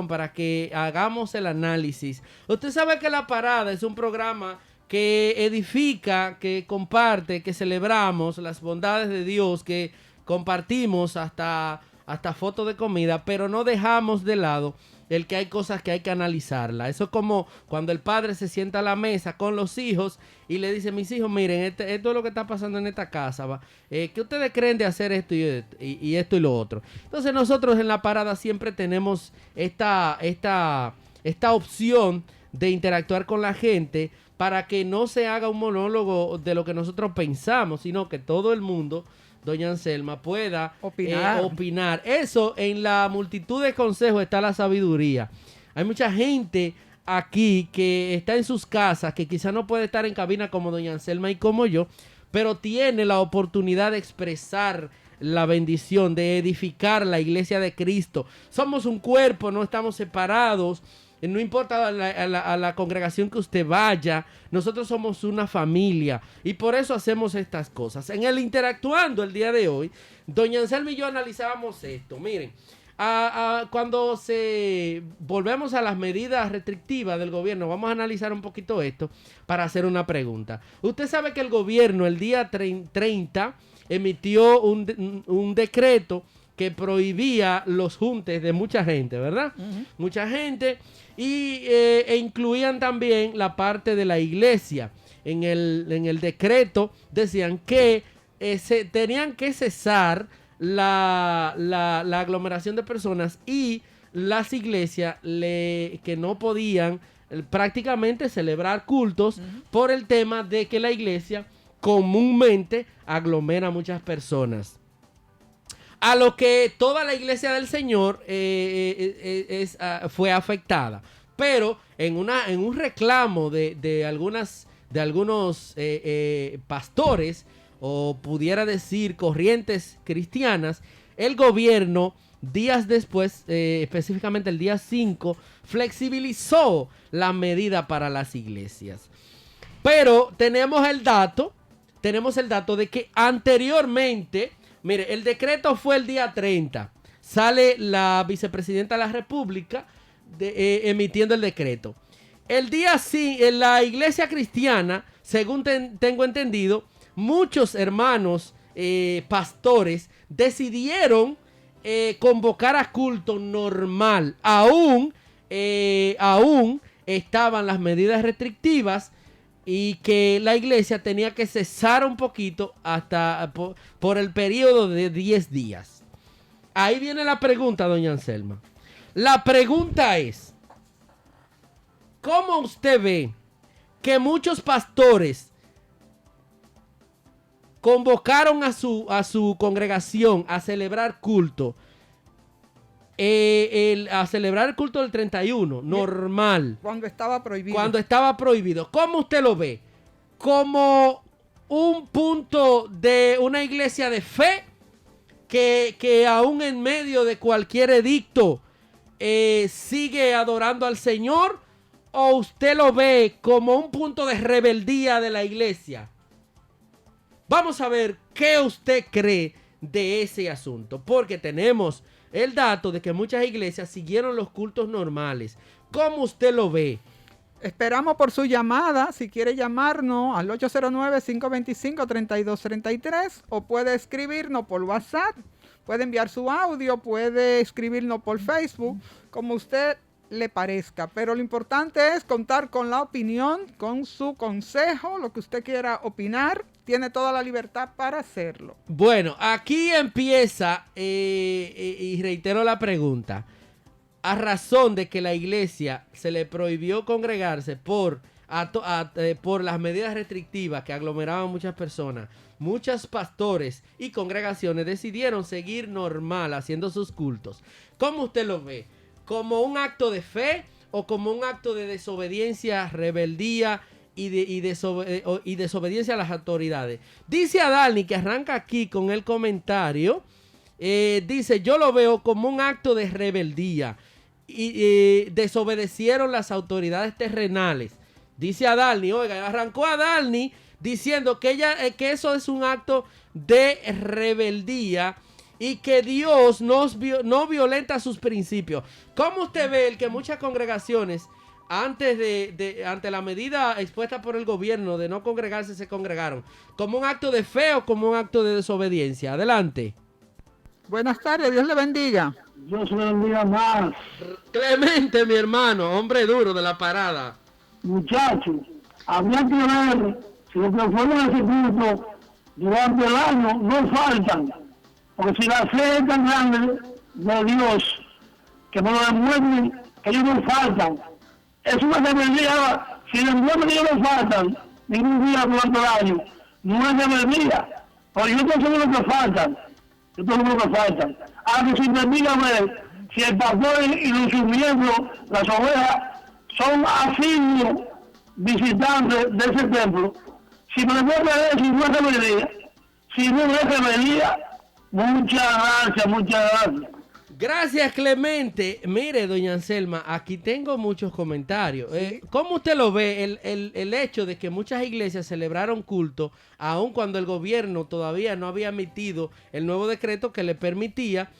para que hagamos el análisis. Usted sabe que La Parada es un programa que edifica, que comparte, que celebramos las bondades de Dios, que compartimos hasta fotos de comida, pero no dejamos de lado el que hay cosas que hay que analizarla. Eso es como cuando el padre se sienta a la mesa con los hijos y le dice: mis hijos, miren, esto es lo que está pasando en esta casa, ¿va? ¿Qué ustedes creen de hacer esto y esto y lo otro? Entonces nosotros en La Parada siempre tenemos esta opción de interactuar con la gente para que no se haga un monólogo de lo que nosotros pensamos, sino que todo el mundo, doña Anselma, pueda opinar. Eso, en la multitud de consejos está la sabiduría. Hay mucha gente aquí que está en sus casas, que quizá no puede estar en cabina como doña Anselma y como yo, pero tiene la oportunidad de expresar la bendición, de edificar la iglesia de Cristo. Somos un cuerpo, no estamos separados. No importa a la congregación que usted vaya, nosotros somos una familia y por eso hacemos estas cosas. En el Interactuando el día de hoy, doña Anselma y yo analizábamos esto. Miren, cuando volvemos a las medidas restrictivas del gobierno, vamos a analizar un poquito esto para hacer una pregunta. Usted sabe que el gobierno el día 30 emitió un decreto que prohibía los juntes de mucha gente, ¿verdad? Mucha gente, e incluían también la parte de la iglesia. En el decreto decían que tenían que cesar la aglomeración de personas y las iglesias que no podían prácticamente celebrar cultos por el tema de que la iglesia comúnmente aglomera a muchas personas. A lo que toda la iglesia del Señor fue afectada. Pero en un reclamo de algunos pastores, o pudiera decir corrientes cristianas, el gobierno días después, específicamente el día 5, flexibilizó la medida para las iglesias. Pero tenemos el dato de que anteriormente, mire, el decreto fue el día 30. Sale la vicepresidenta de la República emitiendo el decreto. El día sí, en la iglesia cristiana, según tengo entendido, muchos hermanos pastores decidieron convocar a culto normal. Aún estaban las medidas restrictivas y que la iglesia tenía que cesar un poquito hasta por el periodo de 10 días. Ahí viene la pregunta, doña Anselma. La pregunta es: ¿cómo usted ve que muchos pastores convocaron a su congregación a celebrar culto? A celebrar el culto del 31, normal. Cuando estaba prohibido. Cuando estaba prohibido. ¿Cómo usted lo ve? ¿Como un punto de una iglesia de fe que aún en medio de cualquier edicto sigue adorando al Señor? ¿O usted lo ve como un punto de rebeldía de la iglesia? Vamos a ver qué usted cree de ese asunto, porque tenemos el dato de que muchas iglesias siguieron los cultos normales. ¿Cómo usted lo ve? Esperamos por su llamada. Si quiere llamarnos al 809-525-3233 o puede escribirnos por WhatsApp, puede enviar su audio, puede escribirnos por Facebook, como usted le parezca. Pero lo importante es contar con la opinión, con su consejo, lo que usted quiera opinar. Tiene toda la libertad para hacerlo. Bueno, aquí empieza y reitero la pregunta. A razón de que la iglesia se le prohibió congregarse por las medidas restrictivas que aglomeraban muchas personas, muchos pastores y congregaciones decidieron seguir normal haciendo sus cultos. ¿Cómo usted lo ve? ¿Como un acto de fe o como un acto de desobediencia, rebeldía y desobediencia a las autoridades? Dice Adalni, que arranca aquí con el comentario, dice: yo lo veo como un acto de rebeldía y desobedecieron las autoridades terrenales. Dice Adalni, oiga, arrancó Adalni diciendo que eso es un acto de rebeldía y que Dios no violenta sus principios. ¿Cómo usted ve el que muchas congregaciones ante la medida expuesta por el gobierno de no congregarse, se congregaron? ¿Como un acto de fe o como un acto de desobediencia? Adelante. Buenas tardes, Dios le bendiga. Dios le bendiga más. Clemente, mi hermano, hombre duro de la parada. Muchachos, habría que ver si los que fueron ese culto durante el año no faltan. Porque si la fe es tan grande de Dios, que me lo demuestren que ellos no faltan. Es una rebeldía. Si demuestran que ellos no faltan ningún día durante el año, no es rebeldía. Pero yo estoy seguro que faltan. Yo estoy seguro que faltan. Ahora que se investiga a ver si el pastor y sus miembros, las ovejas, son asiduos visitantes de ese templo. Si me demuestra eso, no es rebeldía. Si no es rebeldía, muchas gracias. Gracias, Clemente. Mire, doña Anselma, aquí tengo muchos comentarios. ¿Cómo usted lo ve el hecho de que muchas iglesias celebraron culto, aun cuando el gobierno todavía no había emitido el nuevo decreto que le permitía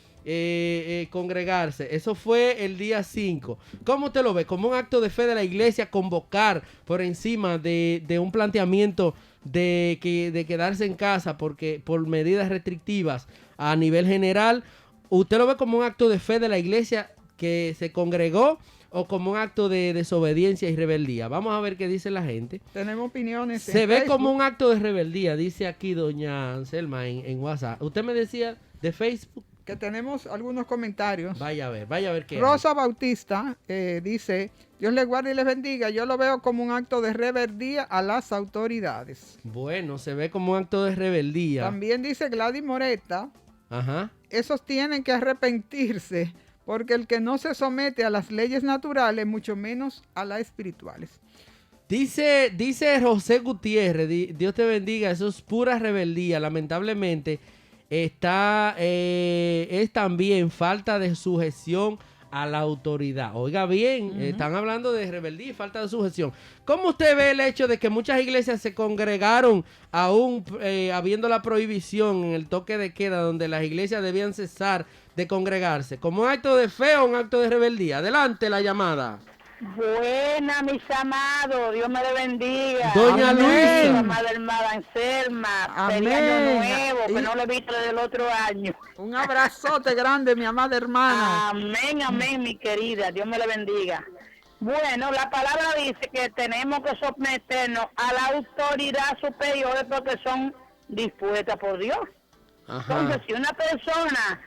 congregarse? Eso fue el día 5. ¿Cómo usted lo ve? ¿Como un acto de fe de la iglesia convocar por encima de un planteamiento de quedarse en casa por medidas restrictivas a nivel general? ¿Usted lo ve como un acto de fe de la iglesia que se congregó o como un acto de desobediencia y rebeldía? Vamos a ver qué dice la gente. Tenemos opiniones. Se ve como un acto de rebeldía, dice aquí doña Anselma en WhatsApp. Usted me decía de Facebook. Que tenemos algunos comentarios. Vaya a ver qué Rosa hay. Bautista dice, Dios les guarde y les bendiga. Yo lo veo como un acto de rebeldía a las autoridades. Bueno, se ve como un acto de rebeldía. También dice Gladys Moreta, Ajá. esos tienen que arrepentirse, porque el que no se somete a las leyes naturales, mucho menos a las espirituales. Dice José Gutiérrez, Dios te bendiga, eso es pura rebeldía. Lamentablemente es también falta de sujeción a la autoridad. Oiga bien, están hablando de rebeldía y falta de sujeción. ¿Cómo usted ve el hecho de que muchas iglesias se congregaron aún habiendo la prohibición en el toque de queda, donde las iglesias debían cesar de congregarse? ¿Como un acto de fe o un acto de rebeldía? Adelante la llamada. Buena, mis amados, Dios me le bendiga. Doña Luisa. Amada hermana Anselma, Amén. feliz año nuevo, que no le he visto desde el otro año. Un abrazote grande, mi amada hermana. Amén, mi querida, Dios me le bendiga. Bueno, la palabra dice que tenemos que someternos a la autoridad superior porque son dispuestas por Dios. Ajá. Entonces, si una persona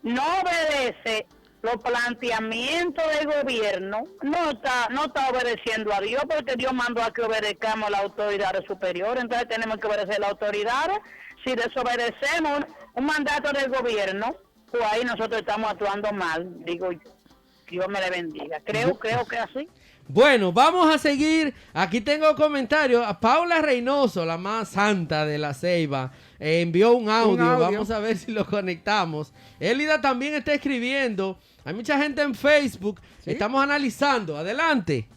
no obedece los planteamientos del gobierno, no está obedeciendo a Dios, porque Dios mandó a que obedezcamos a las autoridades superiores. Entonces tenemos que obedecer a las autoridades. Si desobedecemos un mandato del gobierno, pues ahí nosotros estamos actuando mal. Digo, Dios me le bendiga. Creo que así. Bueno, vamos a seguir. Aquí tengo comentarios. A Paula Reynoso, la más santa de la Ceiba, envió un audio. Vamos a ver si lo conectamos. Elida también está escribiendo. Hay mucha gente en Facebook. ¿Sí? Estamos analizando. Adelante.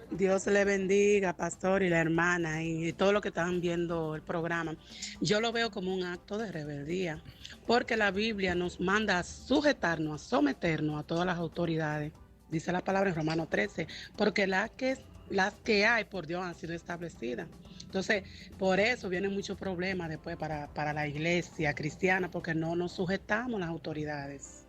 Dios le bendiga, pastor, y la hermana, y todo lo que están viendo el programa. Yo lo veo como un acto de rebeldía, porque la Biblia nos manda a sujetarnos, a someternos a todas las autoridades. Dice la palabra en Romanos 13, porque las que hay por Dios han sido establecidas. Entonces, por eso vienen muchos problemas después para la iglesia cristiana, porque no nos sujetamos a las autoridades.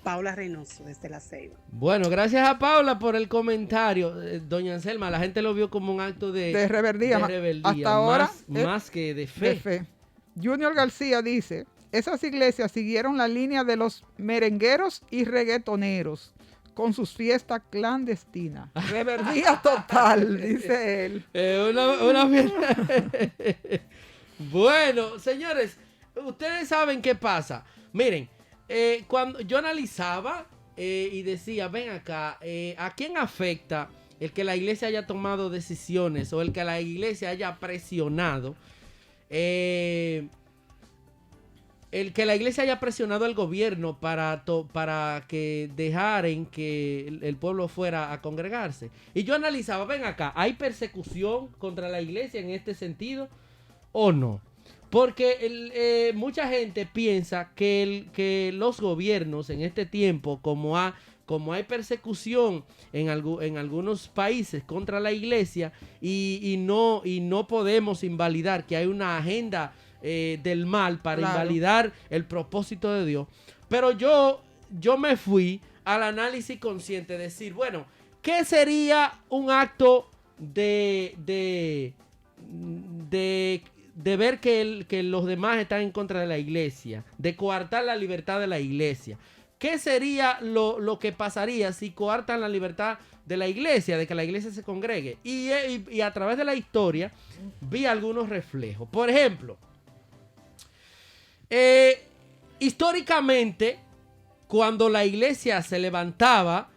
Paula Reynoso, desde La Ceiba. Bueno, gracias a Paula por el comentario. Doña Anselma, la gente lo vio como un acto de rebeldía. Hasta ahora, más que de fe. Junior García dice, esas iglesias siguieron la línea de los merengueros y reggaetoneros con sus fiestas clandestinas. Rebeldía total, dice él. Una fiesta. Bueno, señores, ustedes saben qué pasa. Miren, cuando yo analizaba y decía, ven acá, ¿a quién afecta el que la iglesia haya tomado decisiones o el que la iglesia haya presionado? El que la iglesia haya presionado al gobierno para que dejaran que el pueblo fuera a congregarse. Y yo analizaba, ven acá, ¿hay persecución contra la iglesia en este sentido o no? Porque mucha gente piensa que los gobiernos en este tiempo, como hay persecución en algunos países contra la iglesia y no podemos invalidar que hay una agenda del mal para invalidar el propósito de Dios. Pero yo me fui al análisis consciente, decir, bueno, ¿qué sería un acto de ver que los demás están en contra de la iglesia, de coartar la libertad de la iglesia? ¿Qué sería lo que pasaría si coartan la libertad de la iglesia, de que la iglesia se congregue? Y a través de la historia vi algunos reflejos. Por ejemplo, históricamente, cuando la iglesia se levantaba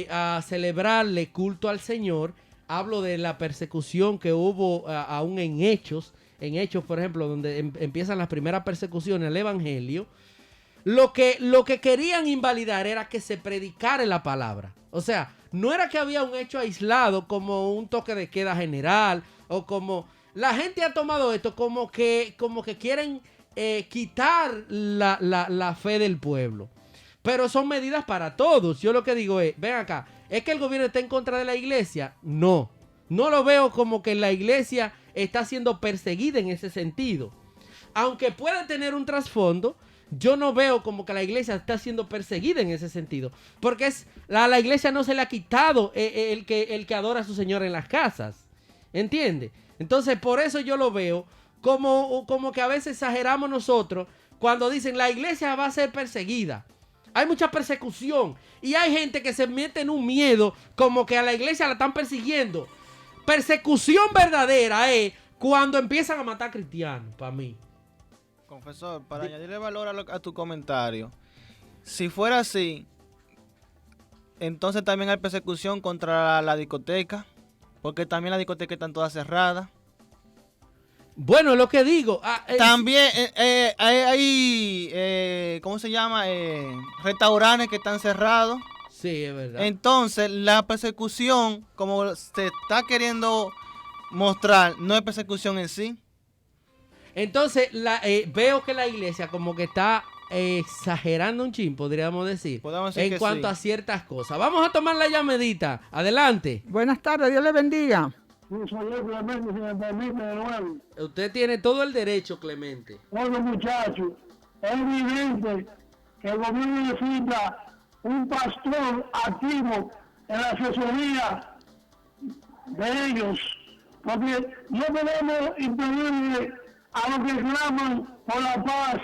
a celebrarle culto al Señor, hablo de la persecución que hubo aún en Hechos, por ejemplo, donde empiezan las primeras persecuciones al Evangelio. Lo que querían invalidar era que se predicara la palabra. O sea, no era que había un hecho aislado como un toque de queda general o como... La gente ha tomado esto como que quieren quitar la fe del pueblo. Pero son medidas para todos. Yo lo que digo es, ven acá, ¿es que el gobierno está en contra de la iglesia? No lo veo como que la iglesia está siendo perseguida en ese sentido. Aunque pueda tener un trasfondo, yo no veo como que la iglesia está siendo perseguida en ese sentido. Porque la iglesia no se le ha quitado el que adora a su Señor en las casas. ¿Entiende? Entonces, por eso yo lo veo como que a veces exageramos nosotros cuando dicen la iglesia va a ser perseguida. Hay mucha persecución y hay gente que se mete en un miedo como que a la iglesia la están persiguiendo. Persecución verdadera es cuando empiezan a matar cristianos, para mí. Confesor, para añadirle valor a tu comentario, si fuera así, entonces también hay persecución contra la discoteca, porque también las discotecas están todas cerradas. Bueno, lo que digo... también hay ¿cómo se llama? Restaurantes que están cerrados. Sí, es verdad. Entonces, la persecución, como se está queriendo mostrar, no es persecución en sí. Entonces, veo que la iglesia como que está exagerando un chin, podríamos decir en cuanto a ciertas cosas. Vamos a tomar la llamadita. Adelante. Buenas tardes, Dios le bendiga. Clemente, si me permite de nuevo. Usted tiene todo el derecho, Clemente. Bueno, muchachos, es evidente que el gobierno necesita un pastor activo en la asesoría de ellos, porque no podemos impedirle a los que claman por la paz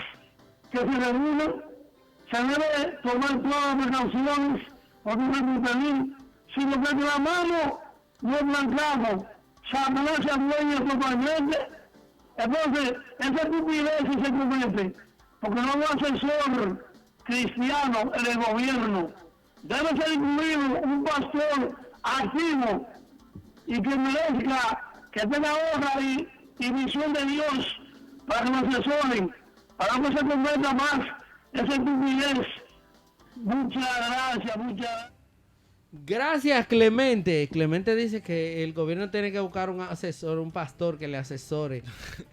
que se reúnan. Se debe tomar todas las precauciones, porque no es impedir. Si lo que clamamos no blancamos, Satanás se adueña totalmente. Entonces, esa estupidez se comete, porque no hay un asesor cristiano en el gobierno. Debe ser incluido un pastor activo y que merezca, que tenga honra y visión de Dios para que lo asesoren, para que se convierta más esa estupidez. Muchas gracias. Gracias, Clemente. Clemente dice que el gobierno tiene que buscar un asesor, un pastor que le asesore.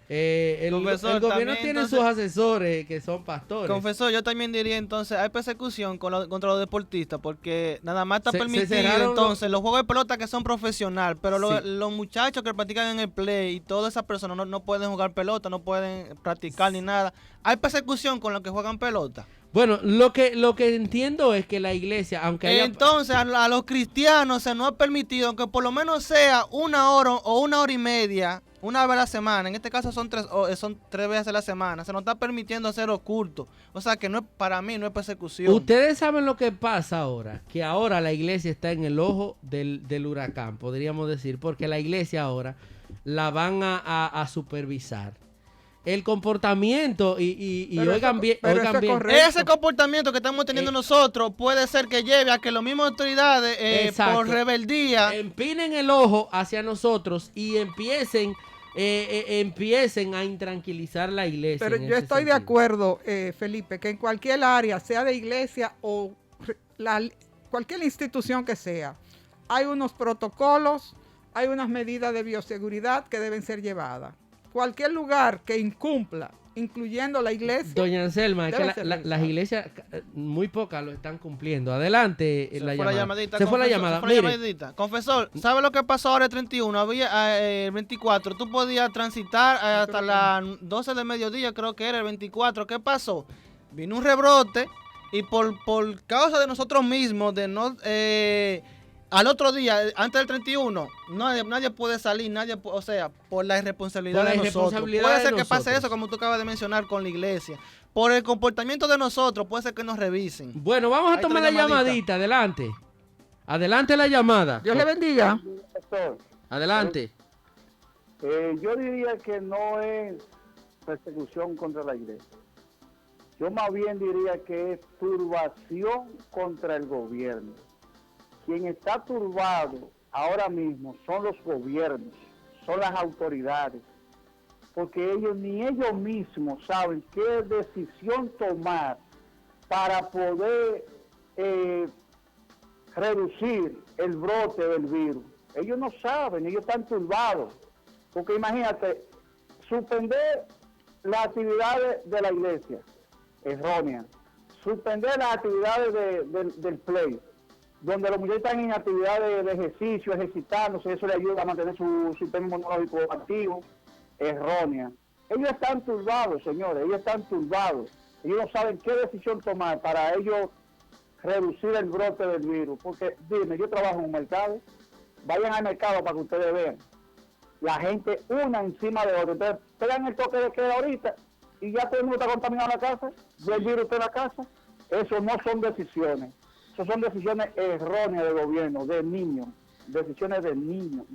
El gobierno también, tiene entonces, sus asesores que son pastores. Confesor, yo también diría entonces, hay persecución contra los deportistas, porque nada más está permitido entonces los juegos de pelota que son profesionales, pero los muchachos que practican en el play y todas esas personas no pueden jugar pelota, no pueden practicar ni nada. Hay persecución con los que juegan pelota. Bueno, lo que entiendo es que la iglesia, aunque haya... Entonces, a los cristianos se nos ha permitido, aunque por lo menos sea 1 hora o 1 hora y media, una vez a la semana, en este caso son 3 veces a la semana, se nos está permitiendo hacer oculto. O sea que para mí no es persecución. Ustedes saben lo que pasa ahora, que ahora la iglesia está en el ojo del huracán, podríamos decir, porque la iglesia ahora la van a supervisar. El comportamiento y oigan bien, ese comportamiento que estamos teniendo nosotros puede ser que lleve a que las mismas autoridades por rebeldía empinen el ojo hacia nosotros y empiecen a intranquilizar la iglesia. Pero yo estoy de acuerdo, Felipe, que en cualquier área, sea de iglesia o cualquier institución que sea, hay unos protocolos, hay unas medidas de bioseguridad que deben ser llevadas. cualquier lugar que incumpla, incluyendo la iglesia. Doña Anselma, es que las iglesias, muy pocas lo están cumpliendo. Adelante, Se la fue llamada. llamadita, Se fue la llamada. Confesor, ¿sabe lo que pasó ahora el 31? Había el 24. Tú podías transitar hasta las 12 del mediodía, creo que era el 24. ¿Qué pasó? Vino un rebrote y por causa de nosotros mismos, de no... al otro día, antes del 31, nadie puede salir, o sea, por la irresponsabilidad de nosotros. Puede ser que pase eso, como tú acabas de mencionar, con la iglesia. Por el comportamiento de nosotros, puede ser que nos revisen. Bueno, vamos a tomar la llamadita. Adelante. Adelante la llamada. Dios le bendiga. Adelante. Yo diría que no es persecución contra la iglesia. Yo más bien diría que es turbación contra el gobierno. Quien está turbado ahora mismo son los gobiernos, son las autoridades, porque ni ellos mismos saben qué decisión tomar para poder reducir el brote del virus. Ellos no saben, ellos están turbados, porque imagínate, suspender las actividades de la iglesia, errónea, suspender las actividades del play, donde los muchachos están en actividades de ejercicio, ejercitándose, eso le ayuda a mantener su sistema inmunológico activo, errónea. Ellos están turbados, señores, ellos están turbados. Ellos no saben qué decisión tomar para ellos reducir el brote del virus. Porque, dime, yo trabajo en un mercado, vayan al mercado para que ustedes vean. La gente una encima de otra. Entonces, pegan el toque de queda ahorita y ya todo el mundo está contaminado en la casa, y el virus está en la casa. Eso no son decisiones. Esas son decisiones erróneas del gobierno, de niños, decisiones de niños.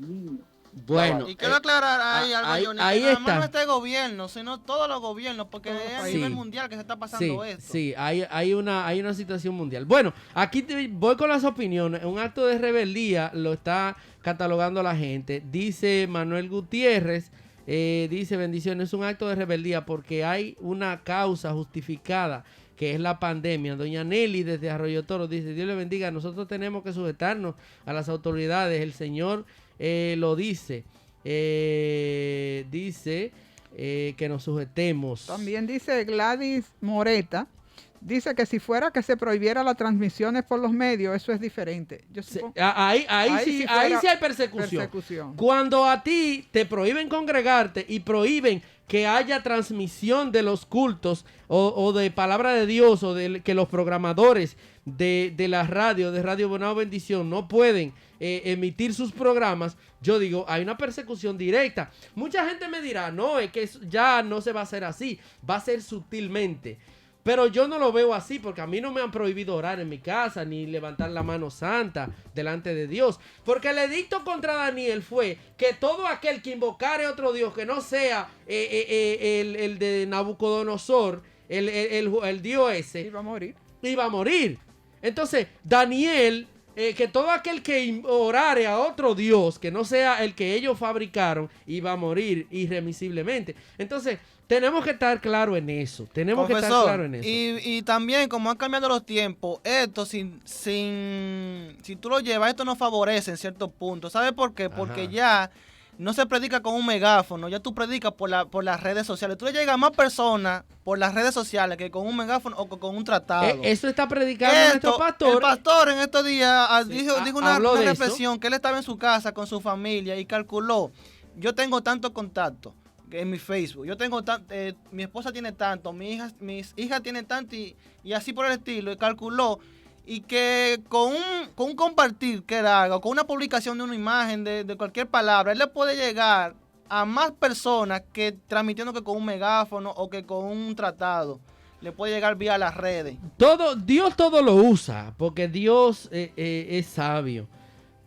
Bueno, y quiero aclarar ahí algo, Johnny, ahí que está. nada más no este gobierno, sino todos los gobiernos, porque es a nivel mundial que se está pasando esto. Sí, hay una situación mundial. Bueno, aquí voy con las opiniones. Un acto de rebeldía lo está catalogando la gente. Dice Manuel Gutiérrez, dice bendiciones, es un acto de rebeldía porque hay una causa justificada, que es la pandemia. Doña Nelly desde Arroyo Toro dice, Dios le bendiga, nosotros tenemos que sujetarnos a las autoridades, el Señor lo dice, que nos sujetemos. También dice Gladys Moreta, dice que si fuera que se prohibiera las transmisiones por los medios, eso es diferente. Yo supongo, ahí sí hay persecución. Cuando a ti te prohíben congregarte y prohíben que haya transmisión de los cultos o de palabra de Dios, o de que los programadores de la radio, de Radio Bonao Bendición, no pueden emitir sus programas, yo digo, hay una persecución directa. Mucha gente me dirá, no, es que ya no se va a hacer así, va a ser sutilmente. Pero yo no lo veo así, porque a mí no me han prohibido orar en mi casa, ni levantar la mano santa delante de Dios. Porque el edicto contra Daniel fue que todo aquel que invocare otro Dios, que no sea el de Nabucodonosor, el Dios ese, iba a morir. Entonces, Daniel, que todo aquel que orare a otro Dios, que no sea el que ellos fabricaron, iba a morir irremisiblemente. Entonces, tenemos que estar claro en eso. Y también, como han cambiado los tiempos, esto si tú lo llevas, esto no favorece en ciertos puntos. ¿Sabes por qué? Porque ya no se predica con un megáfono, ya tú predicas por las redes sociales. Tú le llegas a más personas por las redes sociales que con un megáfono o con un tratado. Eso está predicando nuestro pastor. El pastor en estos días dijo una reflexión, que él estaba en su casa con su familia y calculó, yo tengo tantos contactos en mi Facebook, yo tengo mi esposa tiene tanto, mis hijas tienen tanto y así por el estilo, y calculó, y que con un compartir que él haga, o con una publicación de una imagen, de cualquier palabra, él le puede llegar a más personas que transmitiendo que con un megáfono o que con un tratado. Le puede llegar vía las redes. Dios todo lo usa, porque Dios es sabio.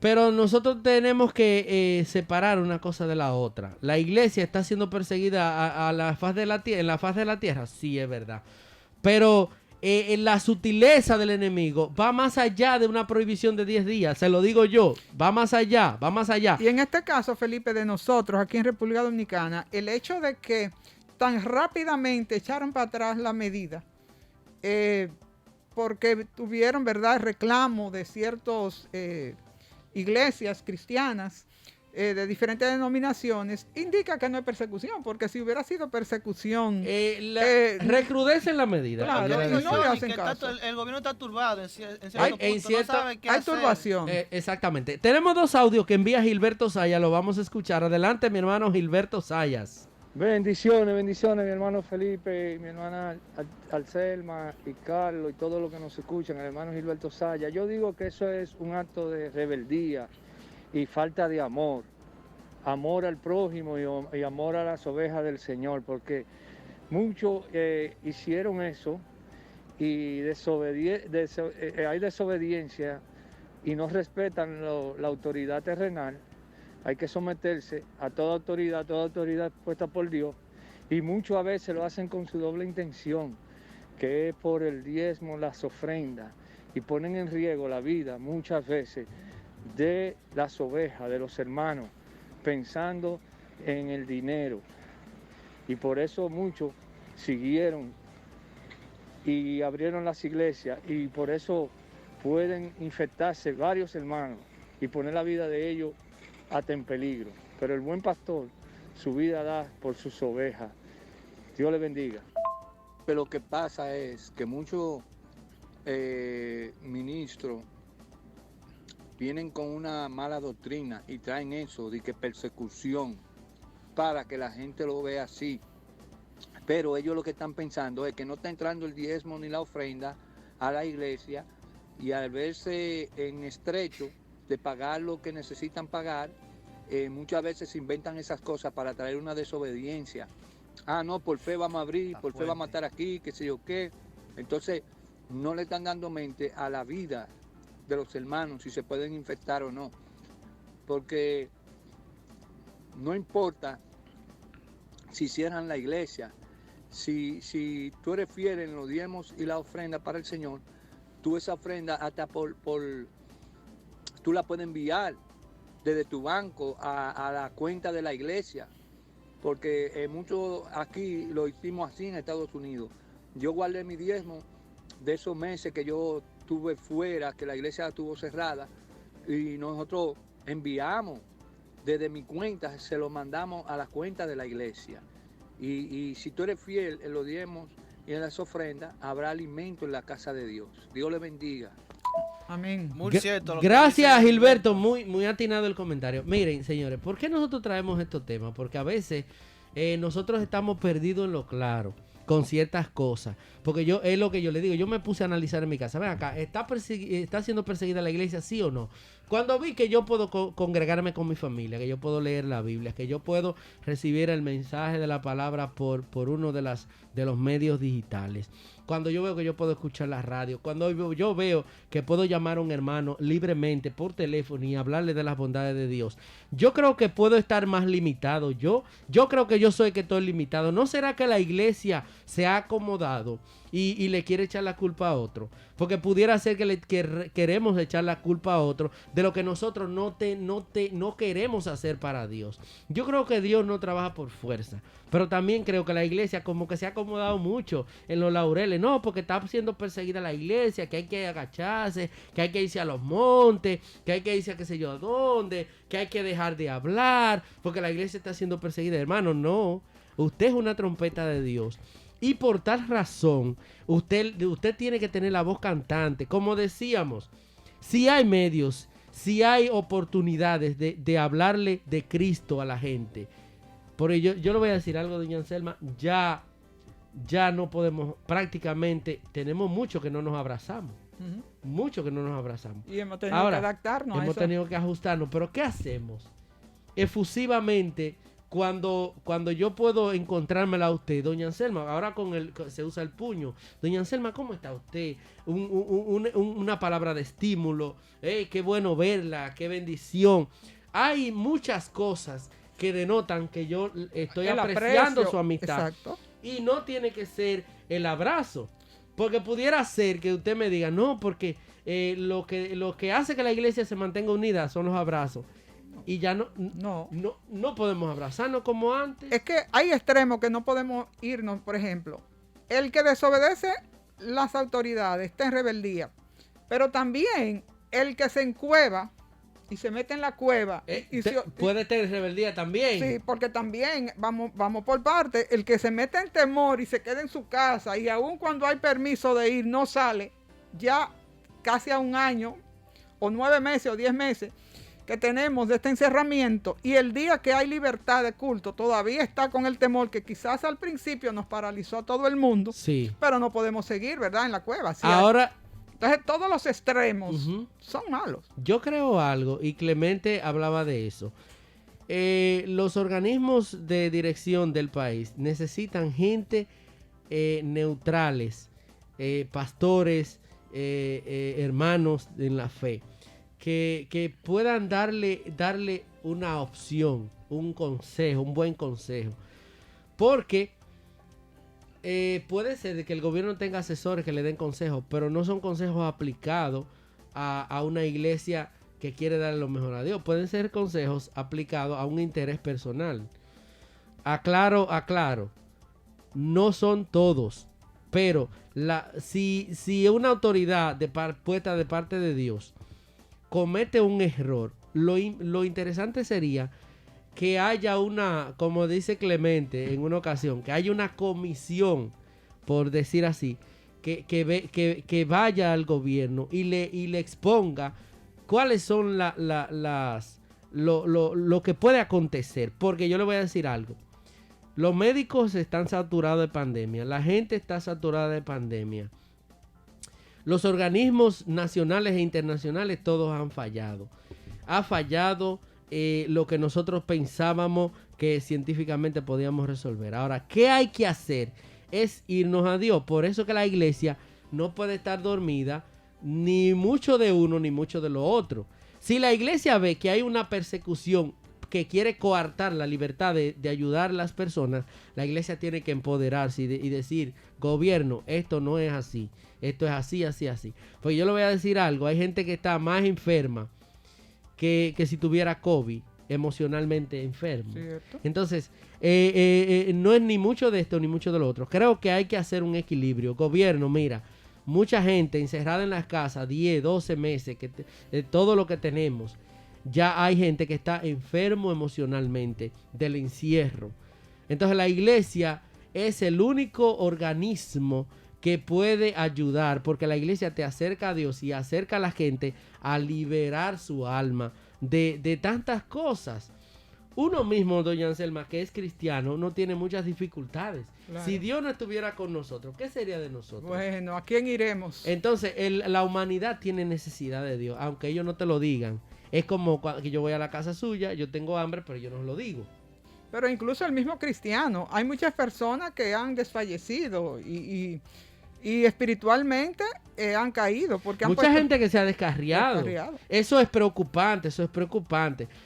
Pero nosotros tenemos que separar una cosa de la otra. La iglesia está siendo perseguida en la faz de la tierra, sí, es verdad. Pero la sutileza del enemigo va más allá de una prohibición de 10 días, se lo digo yo, va más allá. Y en este caso, Felipe, de nosotros aquí en República Dominicana, el hecho de que tan rápidamente echaron para atrás la medida, porque tuvieron, ¿verdad?, reclamo de ciertos iglesias cristianas de diferentes denominaciones, indica que no es persecución, porque si hubiera sido persecución... recrudece en la medida. Claro, y no le hacen caso. El gobierno está turbado en cierto punto, no sabe qué hay hacer. turbación. Exactamente. Tenemos 2 audios que envía Gilberto Sayas, lo vamos a escuchar. Adelante, mi hermano Gilberto Sayas. Bendiciones, mi hermano Felipe, mi hermana Alcelma y Carlos y todos los que nos escuchan, el hermano Gilberto Sayas. Yo digo que eso es un acto de rebeldía y falta de amor al prójimo y amor a las ovejas del Señor, porque muchos hicieron eso y hay desobediencia y no respetan la autoridad terrenal. Hay que someterse a toda autoridad puesta por Dios, y muchos a veces lo hacen con su doble intención, que es por el diezmo, las ofrendas, y ponen en riesgo la vida muchas veces de las ovejas, de los hermanos, pensando en el dinero. Y por eso muchos siguieron y abrieron las iglesias, y por eso pueden infectarse varios hermanos y poner la vida de ellos hasta en peligro. Pero el buen pastor su vida da por sus ovejas. Dios le bendiga. Pero lo que pasa es que muchos ministros vienen con una mala doctrina y traen eso de que persecución para que la gente lo vea así. Pero ellos lo que están pensando es que no está entrando el diezmo ni la ofrenda a la iglesia, y al verse en estrecho de pagar lo que necesitan pagar, muchas veces se inventan esas cosas para traer una desobediencia. No, por fe vamos a abrir, por fe vamos a estar aquí, qué sé yo qué. Entonces no le están dando mente a la vida de los hermanos, si se pueden infectar o no, porque no importa si cierran la iglesia, si tú eres fiel en los diezmos y la ofrenda para el Señor, tú esa ofrenda hasta tú la puedes enviar desde tu banco a la cuenta de la iglesia, porque muchos aquí lo hicimos así en Estados Unidos. Yo guardé mi diezmo de esos meses que yo estuve fuera, que la iglesia estuvo cerrada, y nosotros enviamos desde mi cuenta, se lo mandamos a la cuenta de la iglesia. Y si tú eres fiel en los diezmos y en las ofrendas, habrá alimento en la casa de Dios. Dios le bendiga. Amén. Muy cierto. Gracias, Gilberto. Muy atinado el comentario. Miren, señores, ¿por qué nosotros traemos estos temas? Porque a veces nosotros estamos perdidos en lo claro con ciertas cosas. Porque es lo que yo le digo. Yo me puse a analizar en mi casa. Ven acá, ¿está siendo perseguida la iglesia, sí o no? Cuando vi que yo puedo congregarme con mi familia, que yo puedo leer la Biblia, que yo puedo recibir el mensaje de la palabra por uno de los medios digitales. Cuando yo veo que yo puedo escuchar la radio, cuando yo veo que puedo llamar a un hermano libremente por teléfono y hablarle de las bondades de Dios, yo creo que puedo estar más limitado. Yo creo que yo soy el que estoy limitado. ¿No será que la iglesia se ha acomodado y le quiere echar la culpa a otro? Porque pudiera ser que queremos echar la culpa a otro de lo que nosotros no queremos hacer para Dios. Yo creo que Dios no trabaja por fuerza, pero también creo que la iglesia como que se ha acomodado mucho en los laureles. No, porque está siendo perseguida la iglesia, que hay que agacharse, que hay que irse a los montes, que hay que irse a qué sé yo a dónde, que hay que dejar de hablar, porque la iglesia está siendo perseguida. Hermano, no. Usted es una trompeta de Dios. Y por tal razón, usted tiene que tener la voz cantante. Como decíamos, si hay medios, si hay oportunidades de hablarle de Cristo a la gente. Por ello, yo le voy a decir algo, doña Anselma, ya no podemos, prácticamente, tenemos mucho que no nos abrazamos. Mucho que no nos abrazamos. Y hemos tenido que adaptarnos a eso. Hemos tenido que ajustarnos. Pero ¿qué hacemos? Efusivamente, cuando yo puedo encontrármela a usted, doña Anselma, ahora se usa el puño. Doña Anselma, ¿cómo está usted? Una palabra de estímulo. Qué bueno verla, qué bendición. Hay muchas cosas que denotan que yo estoy apreciando su amistad. Exacto. Y no tiene que ser el abrazo. Porque pudiera ser que usted me diga, no, porque lo que hace que la iglesia se mantenga unida son los abrazos. Y ya no podemos abrazarnos como antes. Es que hay extremos que no podemos irnos. Por ejemplo, el que desobedece las autoridades está en rebeldía. Pero también el que se encueva y se mete en la cueva. Puede tener rebeldía también. Sí, porque también, vamos por parte, el que se mete en temor y se queda en su casa y aun cuando hay permiso de ir no sale, ya casi a un año o 9 meses o 10 meses que tenemos de este encerramiento, y el día que hay libertad de culto todavía está con el temor que quizás al principio nos paralizó a todo el mundo, sí, pero no podemos seguir, ¿verdad?, en la cueva. Ahora, entonces todos los extremos son malos. Yo creo algo, y Clemente hablaba de eso. Los organismos de dirección del país necesitan gente neutrales, pastores, hermanos en la fe, que puedan darle una opción, un consejo, un buen consejo. Porque puede ser de que el gobierno tenga asesores que le den consejos, pero no son consejos aplicados a una iglesia que quiere darle lo mejor a Dios. Pueden ser consejos aplicados a un interés personal. Aclaro, no son todos, pero si una autoridad puesta de parte de Dios comete un error, lo interesante sería que haya como dice Clemente en una ocasión, que haya una comisión, por decir así, que vaya al gobierno y le exponga cuáles son lo que puede acontecer. Porque yo le voy a decir algo. Los médicos están saturados de pandemia. La gente está saturada de pandemia. Los organismos nacionales e internacionales todos han fallado. Ha fallado lo que nosotros pensábamos que científicamente podíamos resolver. Ahora, ¿qué hay que hacer? Es irnos a Dios. Por eso que la iglesia no puede estar dormida, ni mucho de uno ni mucho de lo otro. Si la iglesia ve que hay una persecución que quiere coartar la libertad de ayudar a las personas, la iglesia tiene que empoderarse y decir, gobierno, esto no es así, esto es así, así, así. Porque yo le voy a decir algo, hay gente que está más enferma que si tuviera COVID, emocionalmente enfermo. ¿Cierto? Entonces, no es ni mucho de esto ni mucho de lo otro. Creo que hay que hacer un equilibrio. Gobierno, mira, mucha gente encerrada en las casas, 10, 12 meses, todo lo que tenemos. Ya hay gente que está enfermo emocionalmente del encierro. Entonces la iglesia es el único organismo que puede ayudar, porque la iglesia te acerca a Dios y acerca a la gente a liberar su alma de tantas cosas. Uno mismo, doña Anselma, que es cristiano, no tiene muchas dificultades. Claro. Si Dios no estuviera con nosotros, ¿qué sería de nosotros? Bueno, ¿a quién iremos? Entonces, la humanidad tiene necesidad de Dios, aunque ellos no te lo digan. Es como que yo voy a la casa suya, yo tengo hambre, pero yo no lo digo. Pero incluso el mismo cristiano, hay muchas personas que han desfallecido y espiritualmente han caído. Porque mucha gente que se ha descarriado. Eso es preocupante,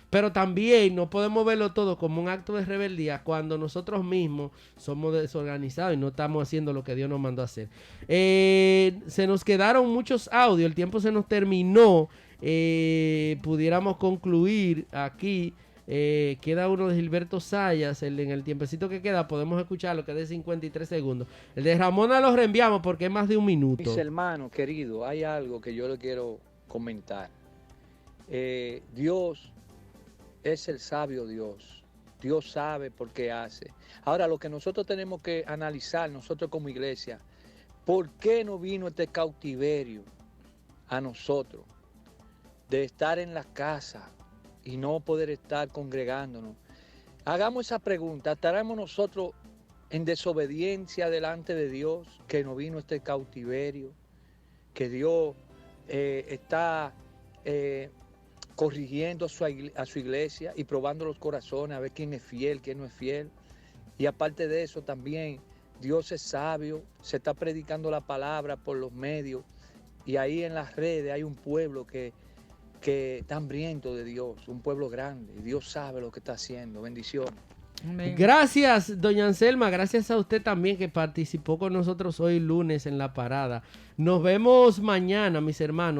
Pero también no podemos verlo todo como un acto de rebeldía cuando nosotros mismos somos desorganizados y no estamos haciendo lo que Dios nos mandó a hacer. Se nos quedaron muchos audios, el tiempo se nos terminó. Pudiéramos concluir aquí. Queda uno de Gilberto Sayas. En el tiempecito que queda podemos escuchar lo que es de 53 segundos. El de Ramona lo reenviamos porque es más de un minuto. Mis hermanos queridos, hay algo que yo le quiero comentar. Dios es el sabio Dios. Dios sabe por qué hace. Ahora, lo que nosotros tenemos que analizar, nosotros como iglesia, ¿por qué no vino este cautiverio a nosotros? De estar en la casa y no poder estar congregándonos. Hagamos esa pregunta. ¿Estaremos nosotros en desobediencia delante de Dios que nos vino este cautiverio? Que Dios está corrigiendo a su iglesia y probando los corazones a ver quién es fiel, quién no es fiel. Y aparte de eso también, Dios es sabio, se está predicando la palabra por los medios y ahí en las redes hay un pueblo que está hambriento de Dios, un pueblo grande, y Dios sabe lo que está haciendo. Bendiciones. Gracias, doña Anselma, gracias a usted también que participó con nosotros hoy lunes en La Parada. Nos vemos mañana, mis hermanos.